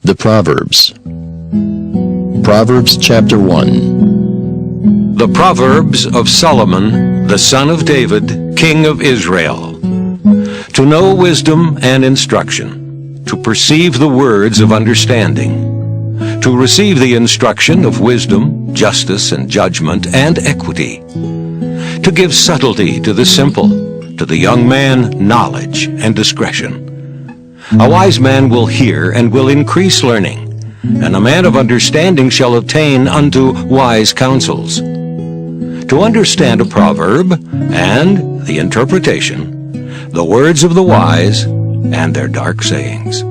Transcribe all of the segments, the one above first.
The Proverbs. Proverbs chapter 1. The Proverbs of Solomon, the son of David, king of Israel. To know wisdom and instruction, to perceive the words of understanding, to receive the instruction of wisdom, justice, and judgment, and equity, to give subtlety to the simple, to the young man knowledge and discretion. A wise man will hear and will increase learning, and a man of understanding shall obtain unto wise counsels. To understand a proverb and the interpretation, the words of the wise and their dark sayings.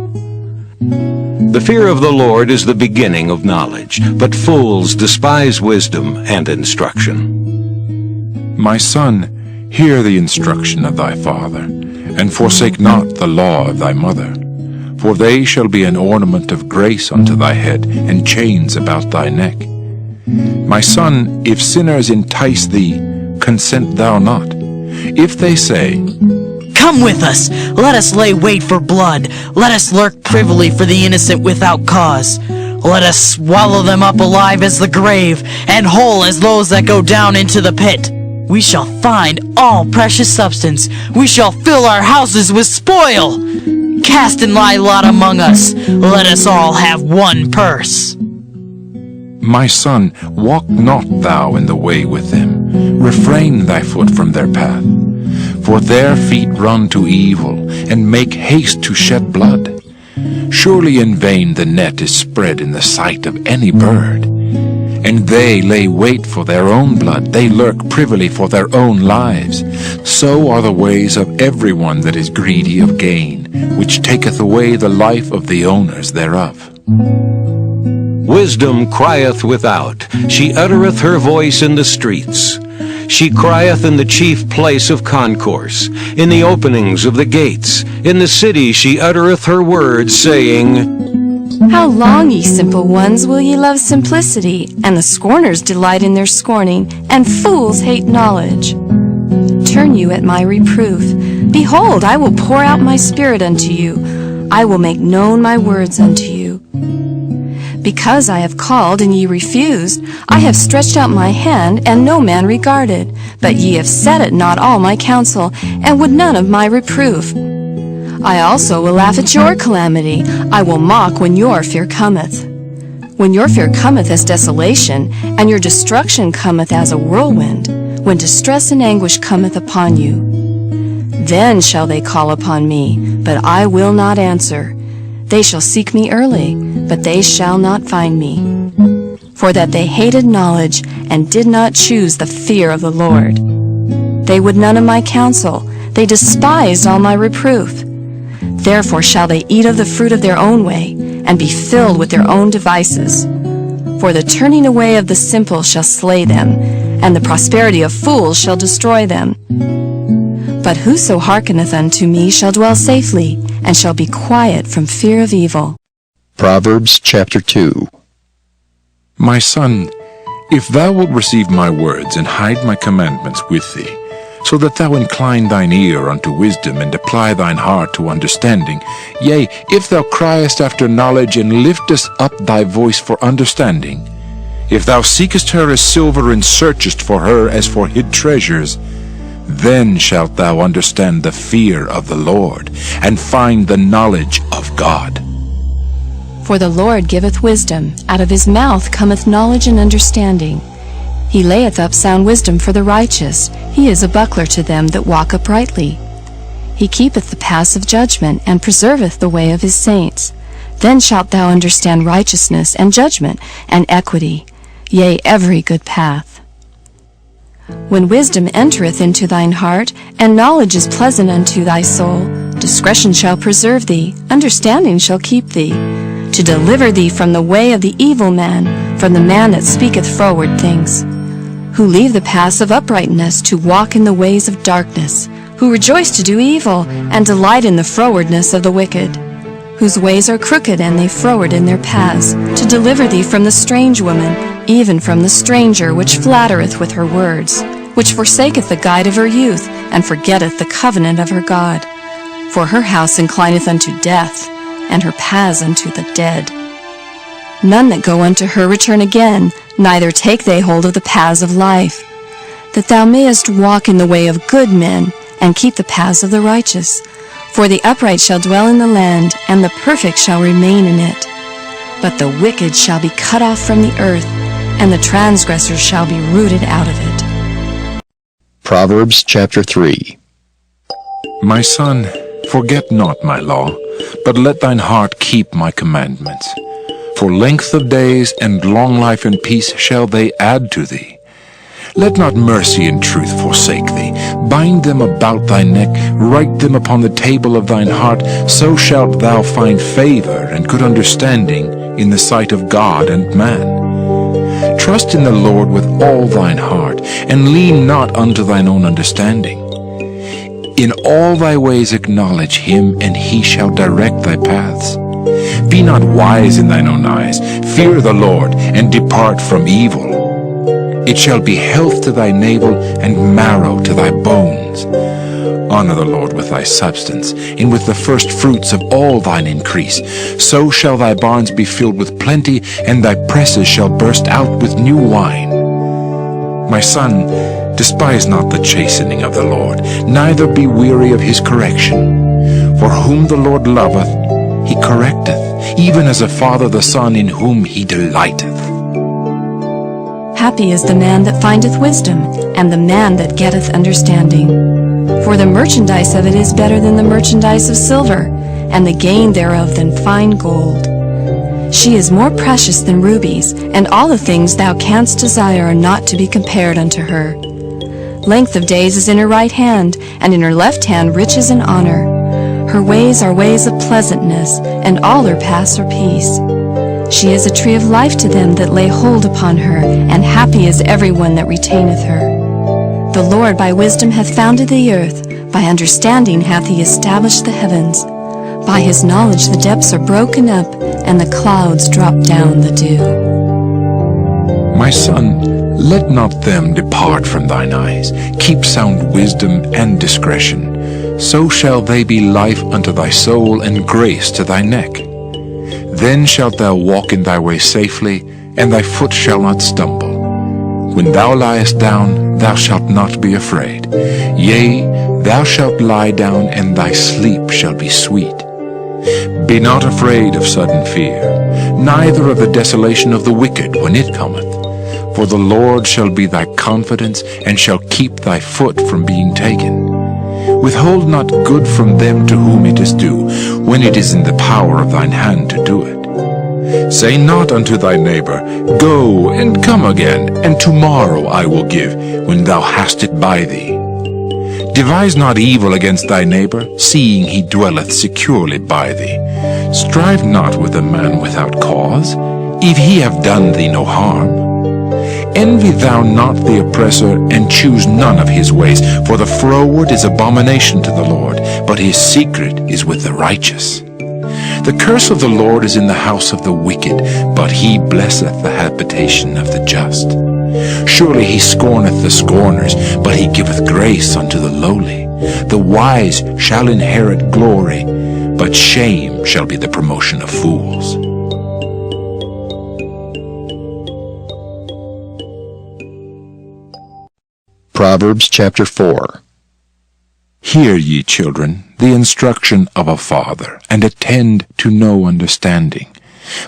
The fear of the Lord is the beginning of knowledge, but fools despise wisdom and instruction. My son, hear the instruction of thy father, and forsake not the law of thy mother. For they shall be an ornament of grace unto thy head, and chains about thy neck. My son, if sinners entice thee, consent thou not. If they say, Come with us, let us lay wait for blood, let us lurk privily for the innocent without cause. Let us swallow them up alive as the grave, and whole as those that go down into the pit. We shall find all precious substance, we shall fill our houses with spoil. Cast in thy lot among us, let us all have one purse. My son, walk not thou in the way with them, refrain thy foot from their path. For their feet run to evil, and make haste to shed blood. Surely in vain the net is spread in the sight of any bird. And they lay wait for their own blood, they lurk privily for their own lives. So are the ways of every one that is greedy of gain, which taketh away the life of the owners thereof. Wisdom crieth without, she uttereth her voice in the streets. She crieth in the chief place of concourse, in the openings of the gates. In the city she uttereth her words, saying, How long, ye simple ones, will ye love simplicity? And the scorners delight in their scorning, and fools hate knowledge. Turn you at my reproof. Behold, I will pour out my spirit unto you. I will make known my words unto you. Because I have called, and ye refused, I have stretched out my hand, and no man regarded. But ye have set at naught all my counsel, and would none of my reproof. I also will laugh at your calamity. I will mock when your fear cometh. When your fear cometh as desolation, and your destruction cometh as a whirlwind, when distress and anguish cometh upon you. Then shall they call upon me, but I will not answer. They shall seek me early, but they shall not find me. For that they hated knowledge, and did not choose the fear of the Lord. They would none of my counsel, they despised all my reproof. Therefore shall they eat of the fruit of their own way, and be filled with their own devices. For the turning away of the simple shall slay them, and the prosperity of fools shall destroy them. But whoso hearkeneth unto me shall dwell safely, and shall be quiet from fear of evil. Proverbs chapter 2. My son, if thou wilt receive my words, and hide my commandments with thee, so that thou incline thine ear unto wisdom, and apply thine heart to understanding. Yea, if thou criest after knowledge, and liftest up thy voice for understanding. If thou seekest her as silver, and searchest for her as for hid treasures, then shalt thou understand the fear of the Lord, and find the knowledge of God. For the Lord giveth wisdom, out of his mouth cometh knowledge and understanding. He layeth up sound wisdom for the righteous. He is a buckler to them that walk uprightly. He keepeth the paths of judgment, and preserveth the way of his saints. Then shalt thou understand righteousness, and judgment, and equity, yea, every good path. When wisdom entereth into thine heart, and knowledge is pleasant unto thy soul, discretion shall preserve thee, understanding shall keep thee, to deliver thee from the way of the evil man, from the man that speaketh froward things, who leave the paths of uprightness to walk in the ways of darkness, who rejoice to do evil, and delight in the frowardness of the wicked, whose ways are crooked, and they froward in their paths, to deliver thee from the strange woman, even from the stranger which flattereth with her words, which forsaketh the guide of her youth, and forgetteth the covenant of her God. For her house inclineth unto death, and her paths unto the dead. None that go unto her return again, neither take they hold of the paths of life, that thou mayest walk in the way of good men, and keep the paths of the righteous. For the upright shall dwell in the land, and the perfect shall remain in it. But the wicked shall be cut off from the earth, and the transgressors shall be rooted out of it. Proverbs chapter 3. My son, forget not my law, but let thine heart keep my commandments. For length of days and long life and peace shall they add to thee. Let not mercy and truth forsake thee. Bind them about thy neck, write them upon the table of thine heart, so shalt thou find favor and good understanding in the sight of God and man. Trust in the Lord with all thine heart, and lean not unto thine own understanding. In all thy ways acknowledge him, and he shall direct thy paths. Be not wise in thine own eyes. Fear the Lord, and depart from evil. It shall be health to thy navel, and marrow to thy bones. Honor the Lord with thy substance, and with the first fruits of all thine increase. So shall thy barns be filled with plenty, and thy presses shall burst out with new wine. My son, despise not the chastening of the Lord, neither be weary of his correction. For whom the Lord loveth, he correcteth, even as a father the son in whom he delighteth. Happy is the man that findeth wisdom, and the man that getteth understanding. For the merchandise of it is better than the merchandise of silver, and the gain thereof than fine gold. She is more precious than rubies, and all the things thou canst desire are not to be compared unto her. Length of days is in her right hand, and in her left hand riches and honor. Her ways are ways of pleasantness, and all her paths are peace. She is a tree of life to them that lay hold upon her, and happy is every one that retaineth her. The Lord by wisdom hath founded the earth, by understanding hath he established the heavens. By his knowledge the depths are broken up, and the clouds drop down the dew. My son, let not them depart from thine eyes. Keep sound wisdom and discretion. So shall they be life unto thy soul, and grace to thy neck. Then shalt thou walk in thy way safely, and thy foot shall not stumble. When thou liest down, thou shalt not be afraid. Yea, thou shalt lie down, and thy sleep shall be sweet. Be not afraid of sudden fear, neither of the desolation of the wicked when it cometh. For the Lord shall be thy confidence, and shall keep thy foot from being taken. Withhold not good from them to whom it is due, when it is in the power of thine hand to do it. Say not unto thy neighbor, Go and come again, and tomorrow I will give, when thou hast it by thee. Devise not evil against thy neighbor, seeing he dwelleth securely by thee. Strive not with a man without cause, if he have done thee no harm. Envy thou not the oppressor, and choose none of his ways, for the froward is abomination to the Lord, but his secret is with the righteous. The curse of the Lord is in the house of the wicked, but he blesseth the habitation of the just. Surely he scorneth the scorners, but he giveth grace unto the lowly. The wise shall inherit glory, but shame shall be the promotion of fools. Proverbs chapter 4. Hear, ye children, the instruction of a father, and attend to no understanding.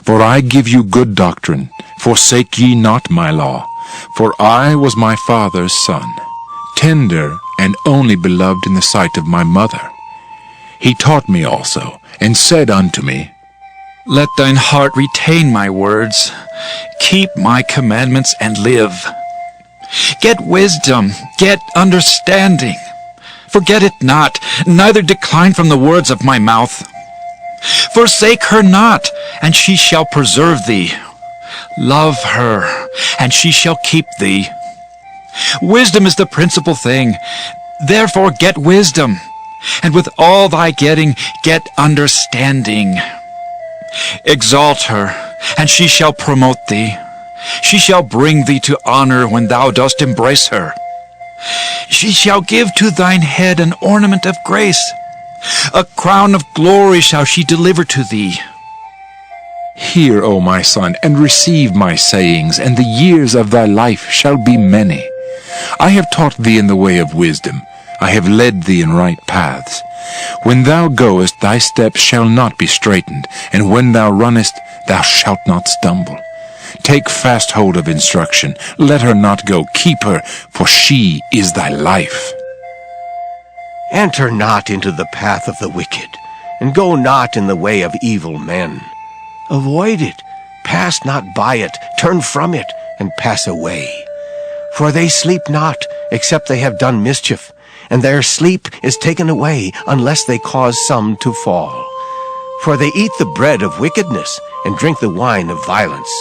For I give you good doctrine, forsake ye not my law. For I was my father's son, tender and only beloved in the sight of my mother. He taught me also, and said unto me, Let thine heart retain my words, keep my commandments, and live. Get wisdom, get understanding. Forget it not, neither decline from the words of my mouth. Forsake her not, and she shall preserve thee. Love her, and she shall keep thee. Wisdom is the principal thing. Therefore get wisdom, and with all thy getting, get understanding. Exalt her, and she shall promote thee. She shall bring thee to honor when thou dost embrace her. She shall give to thine head an ornament of grace, A crown of glory shall she deliver to thee. Hear, O my son, and receive my sayings, and the years of thy life shall be many. I have taught thee in the way of wisdom. I have led thee in right paths. When thou goest, thy steps shall not be straitened, and when thou runnest, thou shalt not stumble. Take fast hold of instruction. Let her not go. Keep her, for she is thy life. Enter not into the path of the wicked, and go not in the way of evil men. Avoid it, pass not by it, turn from it, and pass away. For they sleep not, except they have done mischief, and their sleep is taken away, unless they cause some to fall. For they eat the bread of wickedness, and drink the wine of violence.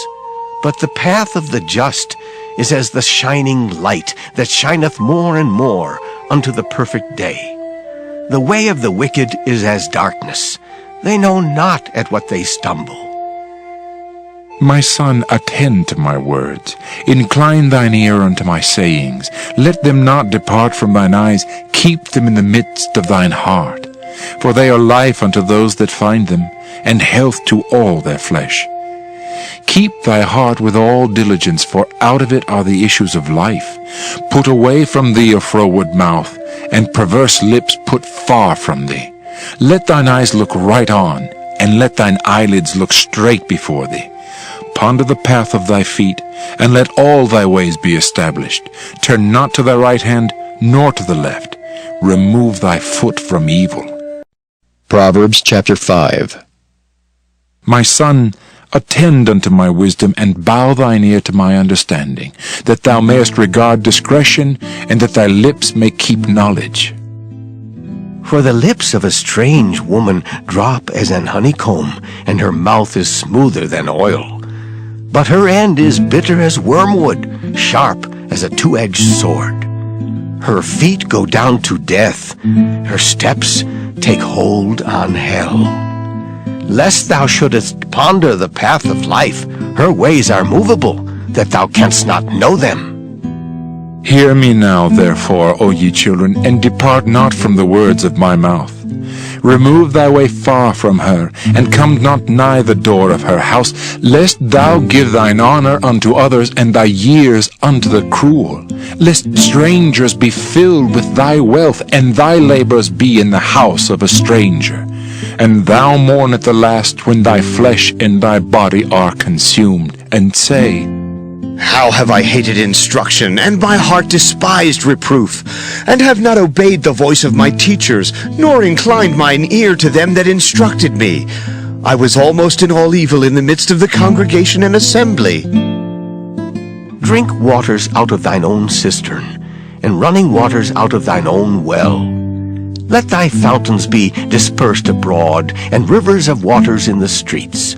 But the path of the just is as the shining light that shineth more and more unto the perfect day. The way of the wicked is as darkness. They know not at what they stumble. My son, attend to my words. Incline thine ear unto my sayings. Let them not depart from thine eyes. Keep them in the midst of thine heart. For they are life unto those that find them, and health to all their flesh. Keep thy heart with all diligence, for out of it are the issues of life. Put away from thee a froward mouth, and perverse lips put far from thee. Let thine eyes look right on, and let thine eyelids look straight before thee. Ponder the path of thy feet, and let all thy ways be established. Turn not to thy right hand, nor to the left. Remove thy foot from evil. Proverbs chapter 5. My son, attend unto my wisdom, and bow thine ear to my understanding, that thou mayest regard discretion, and that thy lips may keep knowledge. For the lips of a strange woman drop as an honeycomb, and her mouth is smoother than oil. But her end is bitter as wormwood, sharp as a two-edged sword. Her feet go down to death, her steps take hold on hell. Lest thou shouldest ponder the path of life, her ways are movable, that thou canst not know them. Hear me now, therefore, O ye children, and depart not from the words of my mouth. Remove thy way far from her, and come not nigh the door of her house, lest thou give thine honor unto others, and thy years unto the cruel. Lest strangers be filled with thy wealth, and thy labors be in the house of a stranger. And thou mourn at the last, when thy flesh and thy body are consumed, and say, How have I hated instruction, and my heart despised reproof, and have not obeyed the voice of my teachers, nor inclined mine ear to them that instructed me. I was almost in all evil in the midst of the congregation and assembly. Drink waters out of thine own cistern, and running waters out of thine own well. Let thy fountains be dispersed abroad, and rivers of waters in the streets.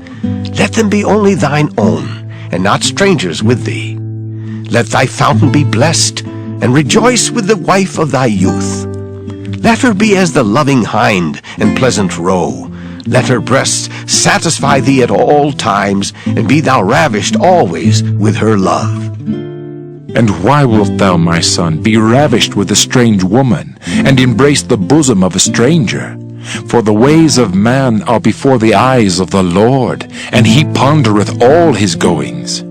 Let them be only thine own, and not strangers with thee. Let thy fountain be blessed, and rejoice with the wife of thy youth. Let her be as the loving hind and pleasant roe. Let her breasts satisfy thee at all times, and be thou ravished always with her love. And why wilt thou, my son, be ravished with a strange woman, and embrace the bosom of a stranger? For the ways of man are before the eyes of the Lord, and he pondereth all his goings.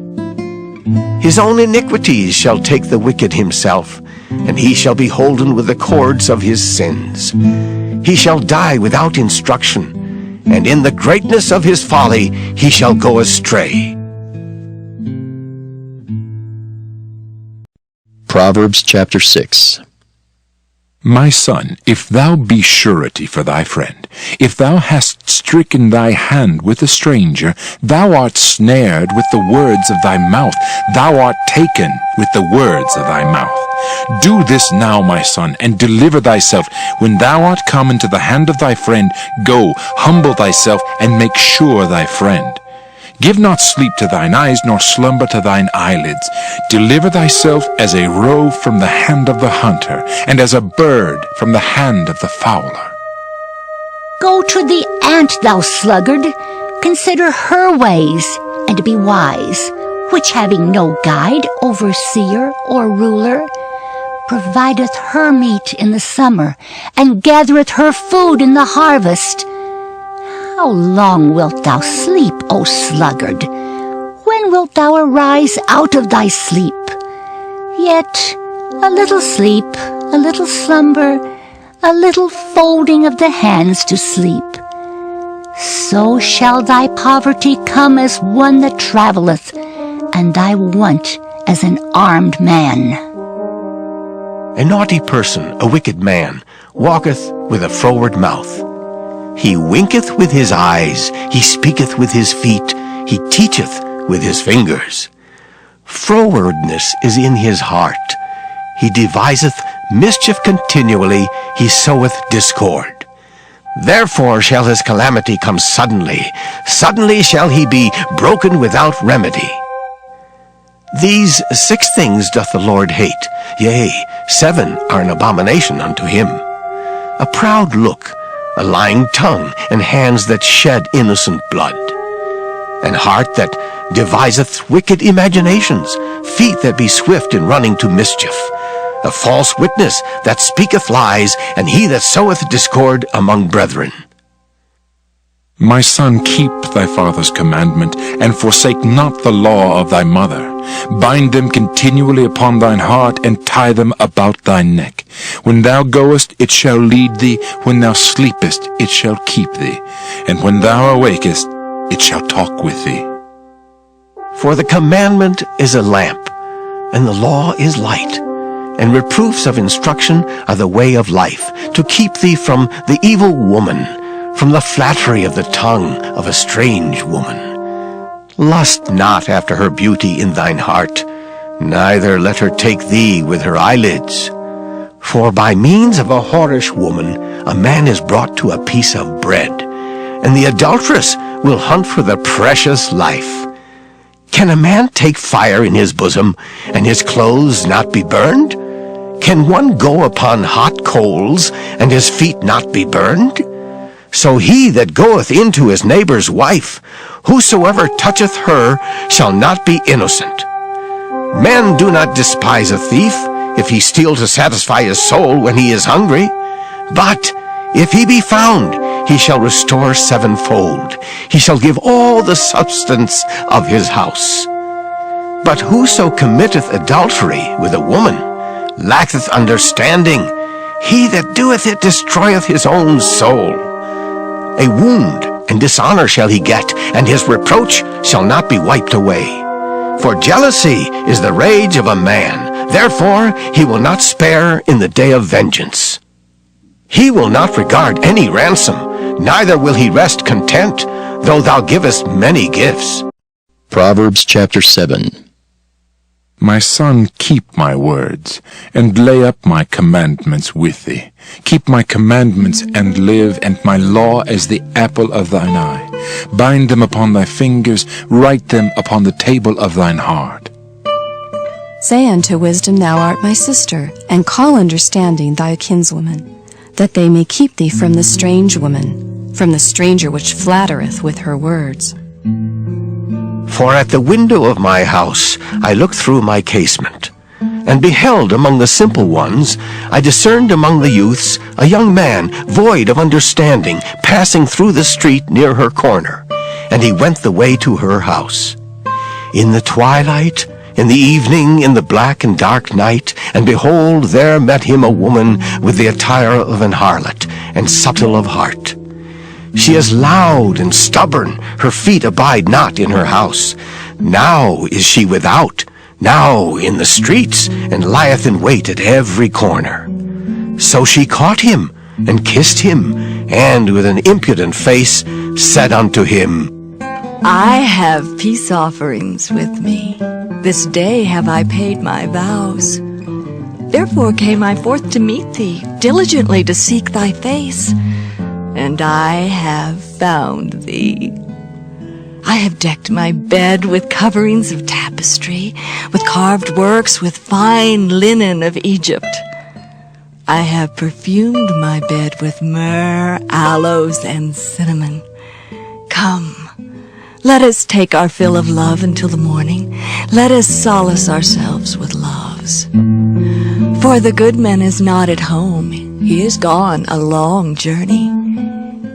His own iniquities shall take the wicked himself, and he shall be holden with the cords of his sins. He shall die without instruction, and in the greatness of his folly he shall go astray. Proverbs chapter 6. My son, if thou be surety for thy friend, if thou hast stricken thy hand with a stranger, thou art snared with the words of thy mouth, thou art taken with the words of thy mouth. Do this now, my son, and deliver thyself. When thou art come into the hand of thy friend, go, humble thyself, and make sure thy friend. Give not sleep to thine eyes, nor slumber to thine eyelids. Deliver thyself as a roe from the hand of the hunter, and as a bird from the hand of the fowler. Go to the ant, thou sluggard, consider her ways, and be wise, which having no guide, overseer, or ruler, provideth her meat in the summer, and gathereth her food in the harvest. How long wilt thou sleep, O sluggard? When wilt thou arise out of thy sleep? Yet a little sleep, a little slumber, a little folding of the hands to sleep. So shall thy poverty come as one that travelleth, and thy want as an armed man. A naughty person, a wicked man, walketh with a froward mouth. He winketh with his eyes, he speaketh with his feet, he teacheth with his fingers. Frowardness is in his heart. He deviseth mischief continually, he soweth discord. Therefore shall his calamity come suddenly, suddenly shall he be broken without remedy. These 6 things doth the Lord hate, yea, 7 are an abomination unto him: a proud look, a lying tongue, and hands that shed innocent blood, an heart that deviseth wicked imaginations, feet that be swift in running to mischief, a false witness that speaketh lies, and he that soweth discord among brethren. My son, keep thy father's commandment, and forsake not the law of thy mother. Bind them continually upon thine heart, and tie them about thy neck. When thou goest, it shall lead thee. When thou sleepest, it shall keep thee. And when thou awakest, it shall talk with thee. For the commandment is a lamp, and the law is light, and reproofs of instruction are the way of life, to keep thee from the evil woman, from the flattery of the tongue of a strange woman. Lust not after her beauty in thine heart, neither let her take thee with her eyelids. For by means of a whorish woman a man is brought to a piece of bread, and the adulteress will hunt for the precious life. Can a man take fire in his bosom, and his clothes not be burned? Can one go upon hot coals, and his feet not be burned? So he that goeth into his neighbor's wife, whosoever toucheth her shall not be innocent. Men do not despise a thief, if he steal to satisfy his soul when he is hungry. But if he be found, he shall restore 7-fold. He shall give all the substance of his house. But whoso committeth adultery with a woman lacketh understanding. He that doeth it destroyeth his own soul. A wound and dishonor shall he get, and his reproach shall not be wiped away. For jealousy is the rage of a man, therefore he will not spare in the day of vengeance. He will not regard any ransom, neither will he rest content, though thou givest many gifts. Proverbs chapter 7. My son, keep my words, and lay up my commandments with thee. Keep my commandments and live, and my law as the apple of thine eye. Bind them upon thy fingers, write them upon the table of thine heart. Say unto wisdom, Thou art my sister, and call understanding thy kinswoman, that they may keep thee from the strange woman, from the stranger which flattereth with her words. For at the window of my house I looked through my casement, and beheld among the simple ones, I discerned among the youths a young man void of understanding, passing through the street near her corner, and he went the way to her house. In the twilight, in the evening, in the black and dark night, and behold, there met him a woman with the attire of an harlot, and subtle of heart. She is loud and stubborn, her feet abide not in her house. Now is she without, now in the streets, and lieth in wait at every corner. So she caught him, and kissed him, and with an impudent face said unto him, I have peace offerings with me. This day have I paid my vows. Therefore came I forth to meet thee, diligently to seek thy face. And I have found thee. I have decked my bed with coverings of tapestry, with carved works, with fine linen of Egypt. I have perfumed my bed with myrrh, aloes, and cinnamon. Come, let us take our fill of love until the morning. Let us solace ourselves with loves. For the good man is not at home. He is gone a long journey.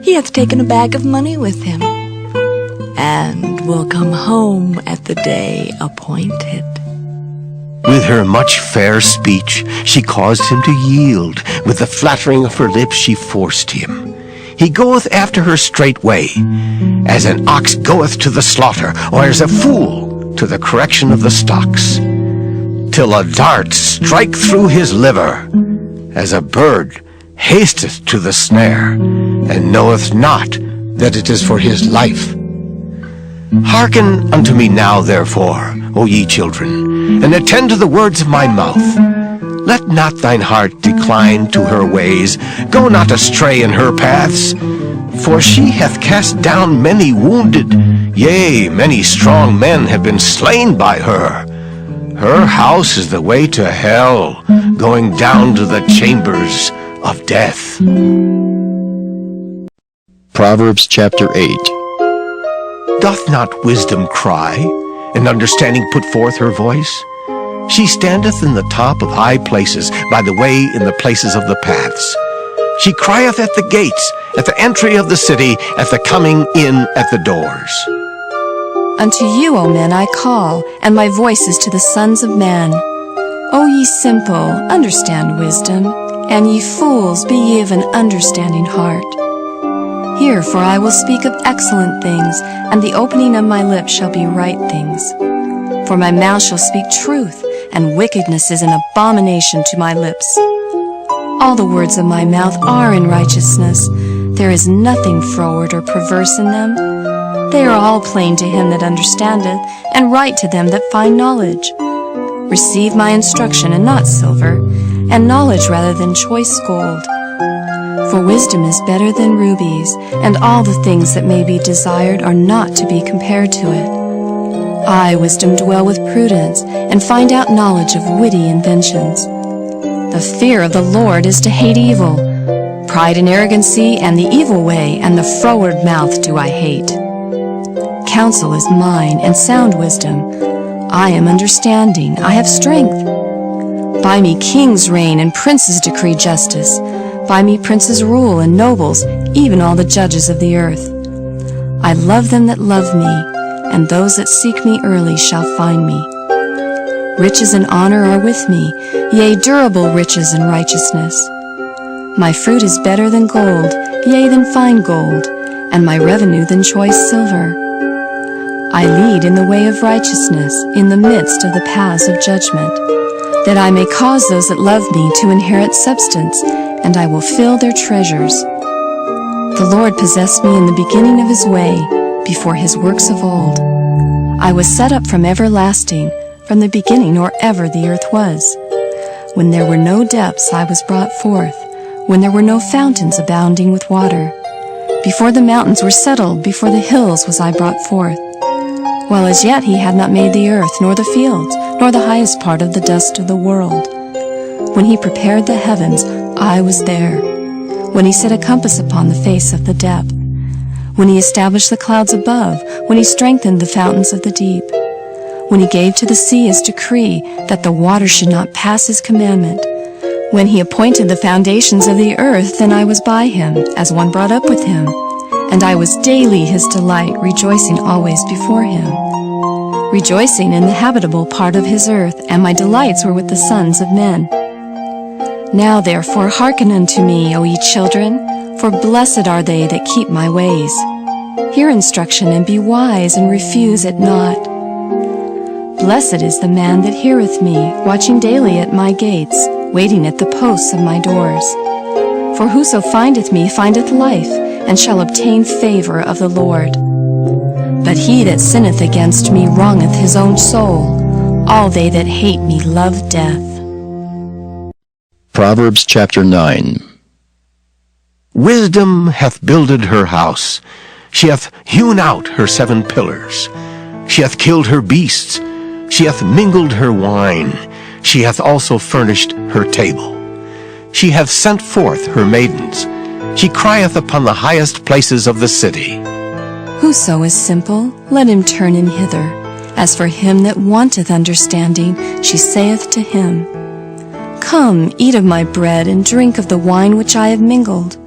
He hath taken a bag of money with him, and will come home at the day appointed. With her much fair speech she caused him to yield. With the flattering of her lips she forced him. He goeth after her straightway, as an ox goeth to the slaughter, or as a fool to the correction of the stocks, till a dart strike through his liver, as a bird hasteth to the snare, and knoweth not that it is for his life. Hearken unto me now, therefore, O ye children, and attend to the words of my mouth. Let not thine heart decline to her ways. Go not astray in her paths. For she hath cast down many wounded. Yea, many strong men have been slain by her. Her house is the way to hell, going down to the chambers of death. Proverbs chapter 8. Doth not wisdom cry, and understanding put forth her voice? She standeth in the top of high places, by the way in the places of the paths. She crieth at the gates, at the entry of the city, at the coming in at the doors. Unto you, O men, I call, and my voice is to the sons of men. O ye simple, understand wisdom, and ye fools, be ye of an understanding heart. Hear, for I will speak of excellent things, and the opening of my lips shall be right things. For my mouth shall speak truth, and wickedness is an abomination to my lips. All the words of my mouth are in righteousness. There is nothing froward or perverse in them. They are all plain to him that understandeth, and right to them that find knowledge. Receive my instruction, and not silver, and knowledge rather than choice gold. For wisdom is better than rubies, and all the things that may be desired are not to be compared to it. I, wisdom, dwell with prudence, and find out knowledge of witty inventions. The fear of the Lord is to hate evil. Pride and arrogancy, and the evil way, and the froward mouth do I hate. Counsel is mine, and sound wisdom. I am understanding, I have strength. By me kings reign, and princes decree justice. By me princes rule, and nobles, even all the judges of the earth. I love them that love me, and those that seek me early shall find me. Riches and honor are with me, yea, durable riches and righteousness. My fruit is better than gold, yea, than fine gold, and my revenue than choice silver. I lead in the way of righteousness, in the midst of the paths of judgment, that I may cause those that love me to inherit substance, and I will fill their treasures. The Lord possessed me in the beginning of his way, before his works of old. I was set up from everlasting, from the beginning or ever the earth was. When there were no depths I was brought forth, when there were no fountains abounding with water. Before the mountains were settled, before the hills was I brought forth. While as yet he had not made the earth, nor the fields, nor the highest part of the dust of the world. When he prepared the heavens, I was there. When he set a compass upon the face of the depth. When he established the clouds above, when he strengthened the fountains of the deep. When he gave to the sea his decree, that the water should not pass his commandment. When he appointed the foundations of the earth, then I was by him, as one brought up with him. And I was daily his delight, rejoicing always before him. Rejoicing in the habitable part of his earth, and my delights were with the sons of men. Now therefore hearken unto me, O ye children, for blessed are they that keep my ways. Hear instruction, and be wise, and refuse it not. Blessed is the man that heareth me, watching daily at my gates, waiting at the posts of my doors. For whoso findeth me findeth life, and shall obtain favor of the Lord. But he that sinneth against me wrongeth his own soul. All they that hate me love death. Proverbs chapter 9. Wisdom hath builded her house. She hath hewn out her 7 pillars. She hath killed her beasts. She hath mingled her wine. She hath also furnished her table. She hath sent forth her maidens. She crieth upon the highest places of the city. Whoso is simple, let him turn in hither. As for him that wanteth understanding, she saith to him, Come, eat of my bread, and drink of the wine which I have mingled.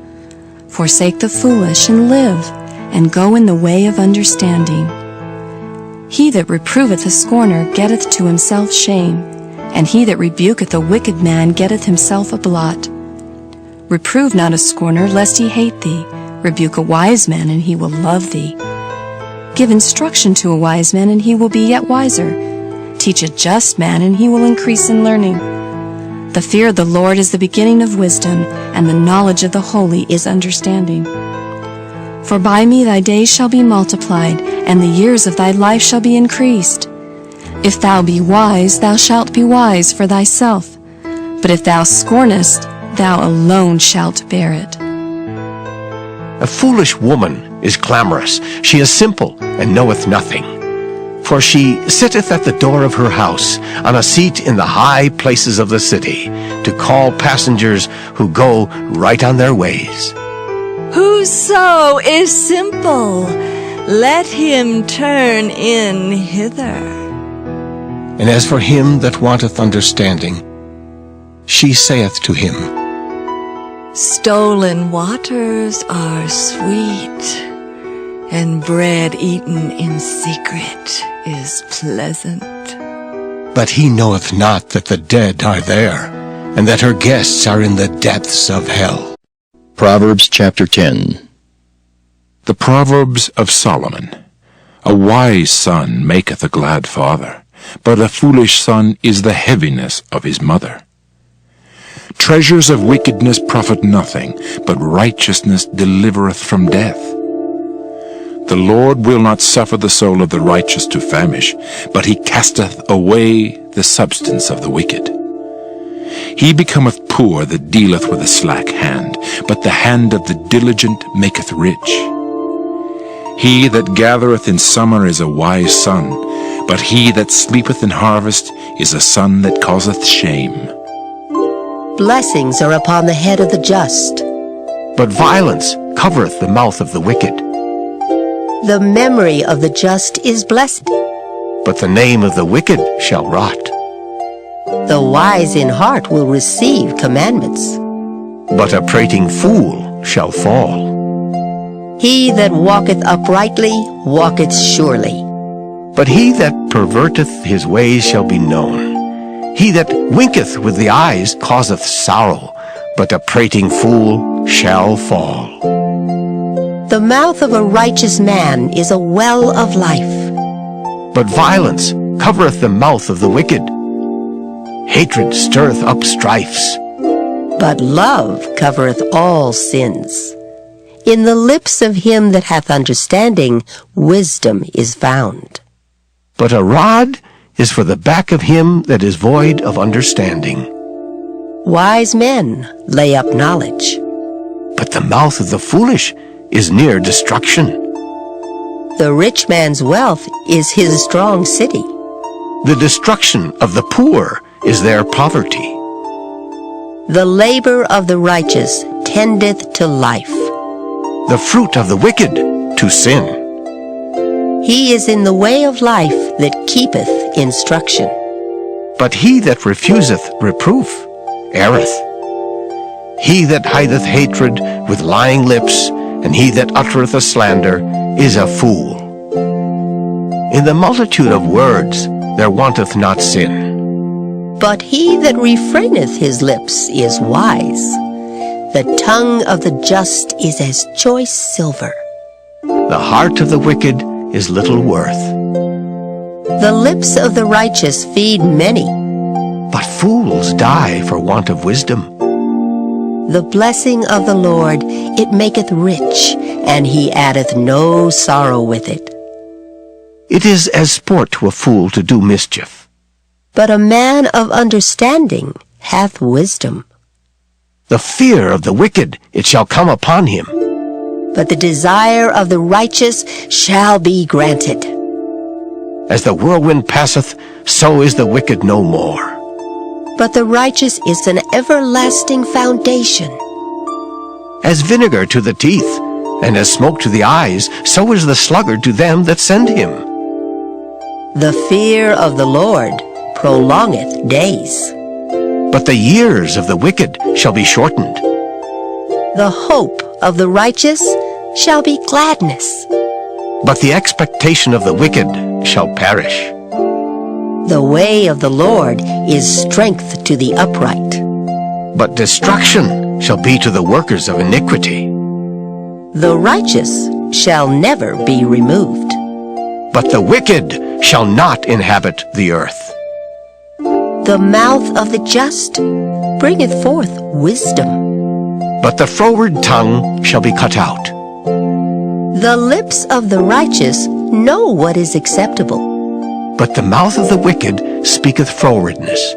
Forsake the foolish, and live, and go in the way of understanding. He that reproveth a scorner getteth to himself shame, and he that rebuketh a wicked man getteth himself a blot. Reprove not a scorner, lest he hate thee. Rebuke a wise man, and he will love thee. Give instruction to a wise man, and he will be yet wiser. Teach a just man, and he will increase in learning. The fear of the Lord is the beginning of wisdom, and the knowledge of the holy is understanding. For by me thy days shall be multiplied, and the years of thy life shall be increased. If thou be wise, thou shalt be wise for thyself. But if thou scornest, thou alone shalt bear it. A foolish woman is clamorous. She is simple, and knoweth nothing. For she sitteth at the door of her house, on a seat in the high places of the city, to call passengers who go right on their ways. Whoso is simple, let him turn in hither. And as for him that wanteth understanding, she saith to him, Stolen waters are sweet, and bread eaten in secret is pleasant. But he knoweth not that the dead are there, and that her guests are in the depths of hell. Proverbs chapter 10. The Proverbs of Solomon. A wise son maketh a glad father, but a foolish son is the heaviness of his mother. Treasures of wickedness profit nothing, but righteousness delivereth from death. The Lord will not suffer the soul of the righteous to famish, but he casteth away the substance of the wicked. He becometh poor that dealeth with a slack hand, but the hand of the diligent maketh rich. He that gathereth in summer is a wise son, but he that sleepeth in harvest is a son that causeth shame. Blessings are upon the head of the just, But violence covereth the mouth of the wicked. the memory of the just is blessed. But the name of the wicked shall rot. The wise in heart will receive commandments. But a prating fool shall fall. He that walketh uprightly walketh surely. But he that perverteth his ways shall be known. He that winketh with the eyes causeth sorrow, but a prating fool shall fall. The mouth of a righteous man is a well of life. But violence covereth the mouth of the wicked. Hatred stirreth up strifes. But love covereth all sins. In the lips of him that hath understanding, wisdom is found. But a rod is for the back of him that is void of understanding. Wise men lay up knowledge. But the mouth of the foolish is near destruction. The rich man's wealth is his strong city. The destruction of the poor is their poverty. The labor of the righteous tendeth to life. The fruit of the wicked to sin. He is in the way of life that keepeth instruction. But he that refuseth reproof erreth. He that hideth hatred with lying lips, and he that uttereth a slander, is a fool. In the multitude of words there wanteth not sin. But he that refraineth his lips is wise. The tongue of the just is as choice silver. The heart of the wicked is little worth. The lips of the righteous feed many. But fools die for want of wisdom. The blessing of the Lord, it maketh rich, and he addeth no sorrow with it. It is as sport to a fool to do mischief. But a man of understanding hath wisdom. The fear of the wicked, it shall come upon him. But the desire of the righteous shall be granted. As the whirlwind passeth, so is the wicked no more. But the righteous is an everlasting foundation. As vinegar to the teeth, and as smoke to the eyes, so is the sluggard to them that send him. The fear of the Lord prolongeth days. but the years of the wicked shall be shortened. The hope of the righteous shall be gladness. But the expectation of the wicked shall perish. The way of the Lord is strength to the upright. But destruction shall be to the workers of iniquity. The righteous shall never be removed. But the wicked shall not inhabit the earth. The mouth of the just bringeth forth wisdom. But the froward tongue shall be cut out. The lips of the righteous know what is acceptable. But the mouth of the wicked speaketh frowardness.